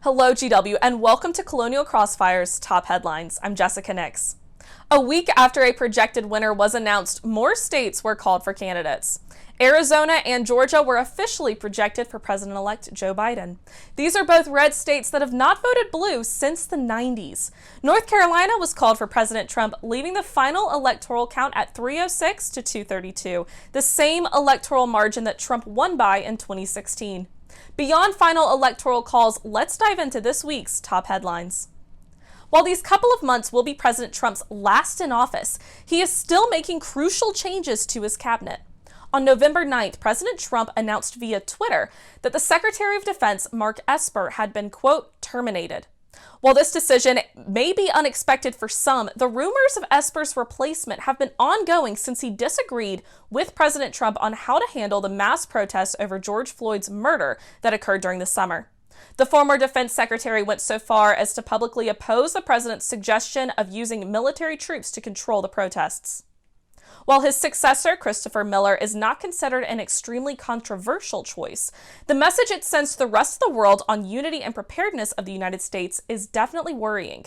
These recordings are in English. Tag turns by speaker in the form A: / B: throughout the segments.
A: Hello, GW, and welcome to Colonial Crossfire's Top Headlines. I'm Jessica Nix. A week after a projected winner was announced, more states were called for candidates. Arizona and Georgia were officially projected for President-elect Joe Biden. These are both red states that have not voted blue since the 90s. North Carolina was called for President Trump, leaving the final electoral count at 306 to 232, the same electoral margin that Trump won by in 2016. Beyond final electoral calls, let's dive into this week's top headlines. While these couple of months will be President Trump's last in office, he is still making crucial changes to his cabinet. On November 9th, President Trump announced via Twitter that the Secretary of Defense, Mark Esper, had been, quote, terminated. While this decision may be unexpected for some, the rumors of Esper's replacement have been ongoing since he disagreed with President Trump on how to handle the mass protests over George Floyd's murder that occurred during the summer. The former defense secretary went so far as to publicly oppose the president's suggestion of using military troops to control the protests. While his successor, Christopher Miller, is not considered an extremely controversial choice, the message it sends to the rest of the world on unity and preparedness of the United States is definitely worrying.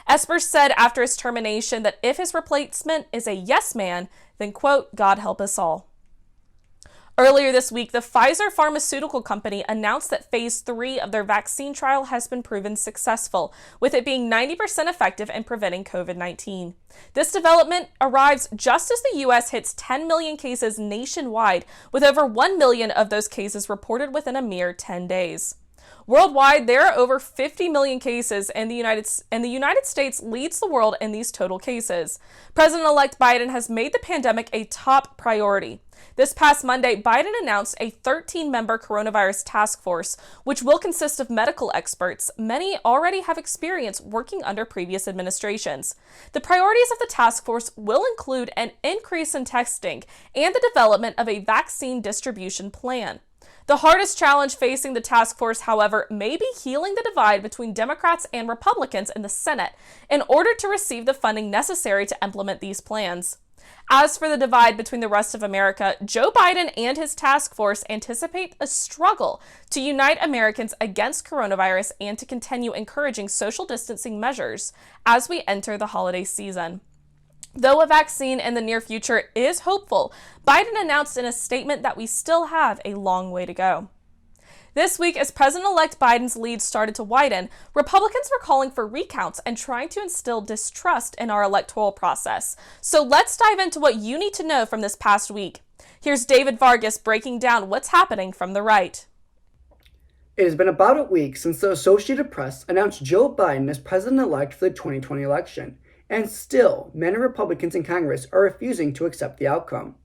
A: Esper said after his termination that if his replacement is a yes man, then, quote, God help us all. Earlier this week, the Pfizer pharmaceutical company announced that phase 3 of their vaccine trial has been proven successful, with it being 90% effective in preventing COVID-19. This development arrives just as the U.S. hits 10 million cases nationwide, with over 1 million of those cases reported within a mere 10 days. Worldwide, there are over 50 million cases, and the United States leads the world in these total cases. President-elect Biden has made the pandemic a top priority. This past Monday, Biden announced a 13-member coronavirus task force, which will consist of medical experts. Many already have experience working under previous administrations. The priorities of the task force will include an increase in testing and the development of a vaccine distribution plan. The hardest challenge facing the task force, however, may be healing the divide between Democrats and Republicans in the Senate in order to receive the funding necessary to implement these plans. As for the divide between the rest of America, Joe Biden and his task force anticipate a struggle to unite Americans against coronavirus and to continue encouraging social distancing measures as we enter the holiday season. Though a vaccine in the near future is hopeful, Biden announced in a statement that we still have a long way to go. This week, as President-elect Biden's lead started to widen, Republicans were calling for recounts and trying to instill distrust in our electoral process. So let's dive into what you need to know from this past week. Here's David Vargas breaking down what's happening from the right.
B: It has been about a week since the Associated Press announced Joe Biden as president-elect for the 2020 election, and still, many Republicans in Congress are refusing to accept the outcome.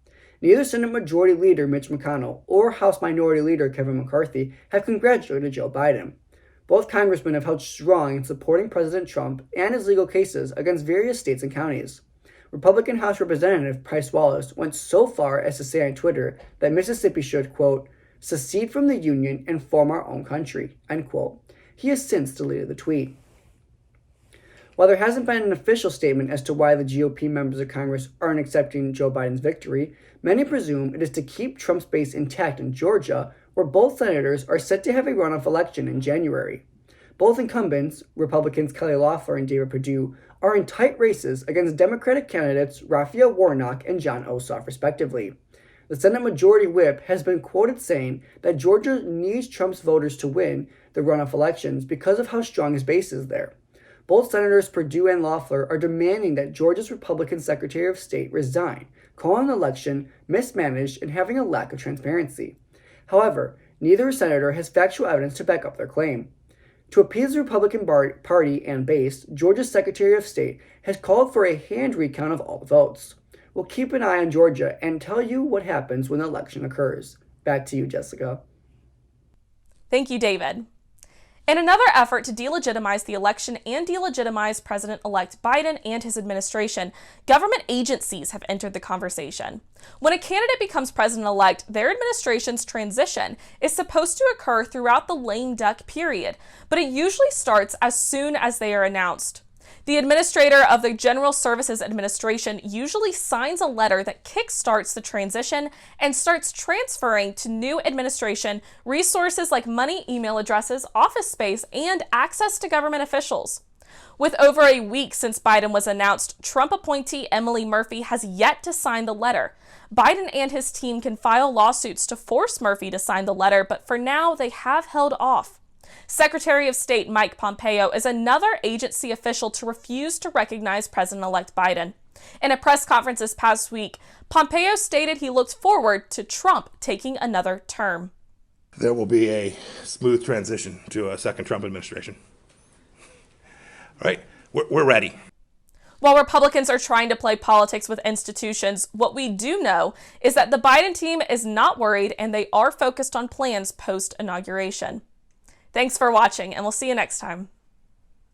B: Neither Senate Majority Leader Mitch McConnell or House Minority Leader Kevin McCarthy have congratulated Joe Biden. Both congressmen have held strong in supporting President Trump and his legal cases against various states and counties. Republican House Representative Price Wallace went so far as to say on Twitter that Mississippi should, quote, secede from the Union and form our own country, end quote. He has since deleted the tweet. While there hasn't been an official statement as to why the GOP members of Congress aren't accepting Joe Biden's victory, many presume it is to keep Trump's base intact in Georgia, where both senators are set to have a runoff election in January. Both incumbents, Republicans Kelly Loeffler and David Perdue, are in tight races against Democratic candidates Raphael Warnock and Jon Ossoff, respectively. The Senate Majority Whip has been quoted saying that Georgia needs Trump's voters to win the runoff elections because of how strong his base is there. Both Senators Perdue and Loeffler are demanding that Georgia's Republican Secretary of State resign, calling the election mismanaged and having a lack of transparency. However, neither senator has factual evidence to back up their claim. To appease the Republican Party and base, Georgia's Secretary of State has called for a hand recount of all the votes. We'll keep an eye on Georgia and tell you what happens when the election occurs. Back to you, Jessica.
A: Thank you, David. In another effort to delegitimize the election and delegitimize President-elect Biden and his administration, government agencies have entered the conversation. When a candidate becomes president-elect, their administration's transition is supposed to occur throughout the lame duck period, but it usually starts as soon as they are announced. The administrator of the General Services Administration usually signs a letter that kickstarts the transition and starts transferring to new administration resources like money, email addresses, office space, and access to government officials. With over a week since Biden was announced, Trump appointee Emily Murphy has yet to sign the letter. Biden and his team can file lawsuits to force Murphy to sign the letter, but for now, they have held off. Secretary of State Mike Pompeo is another agency official to refuse to recognize President-elect Biden. In a press conference this past week, Pompeo stated he looked forward to Trump taking another term.
C: There will be a smooth transition to a second Trump administration. All right, we're ready.
A: While Republicans are trying to play politics with institutions, what we do know is that the Biden team is not worried and they are focused on plans post-inauguration. Thanks for watching, and we'll see you next time.